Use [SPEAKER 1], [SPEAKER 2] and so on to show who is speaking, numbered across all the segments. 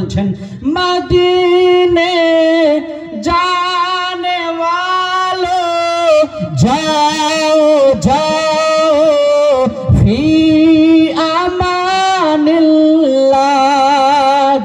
[SPEAKER 1] বলছেন, মদিনে জানে ওয়ালো যাও যাও ফি আমানিল্লাহ।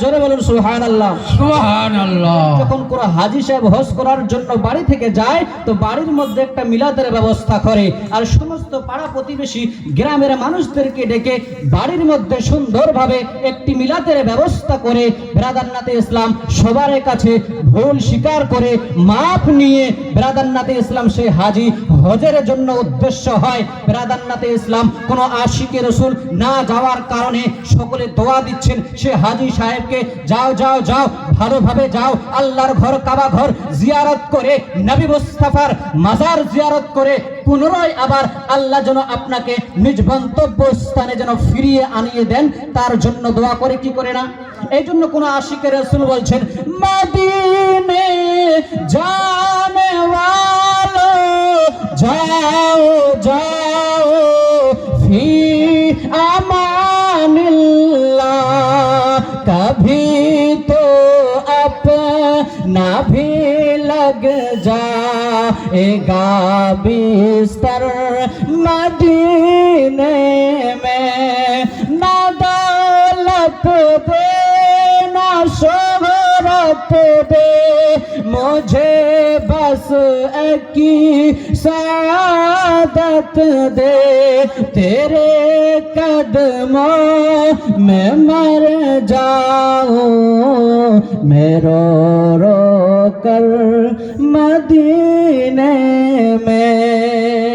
[SPEAKER 1] জোরে বলুন সুবহানাল্লাহ।
[SPEAKER 2] সুবহানাল্লাহ।
[SPEAKER 1] যখন কোনো হাজী সাহেব হজ করার জন্য বাড়ি থেকে যায় তো বাড়ির মধ্যে একটা মিলাদের ব্যবস্থা করে, আর সমস্ত পাড়া প্রতিবেশী গ্রামের মানুষদেরকে ডেকে বাড়ির মধ্যে সুন্দরভাবে একটি মিলাদের ব্যবস্থা করে। ব্রাদারনাতে ইসলাম সবার কাছে ভুল স্বীকার করে মাফ নিয়ে ব্রাদারনাতে ইসলাম সেই হাজী হজের জন্য উদ্দেশ্য হয়। ব্রাদারনাতে ইসলাম কোনো আশিকে রসুল না যাওয়ার কারণে সকলে দোয়া দিচ্ছেন সে হাজী সাহেবকে, যাও যাও যাও, ভালোভাবে যাও, আল্লাহর ঘর কাবা ঘর জিয়ারত করে, নবী মুস্তাফার মাজার জিয়ারত করে পুনরায় আবার আল্লাহ যেন আপনাকে নিজ গন্তব্য স্থানে যেন ফিরিয়ে আনিয়ে দেন, তার জন্য দোয়া করে কি করে না। এই জন্য কোন আশিকে রাসূল বলছেন, মদিনে জানে ওয়ালো যাও যাও ফি আমানিল্লাহ, কভি তো अपना भी लग जाएगा बिस्तर मदीने में, ना दौलत दे ना शोहरत दे मुझे बस एक सआदत दे, तेरे कदमों में मर जाऊं मैं रो रो कर मदीने में।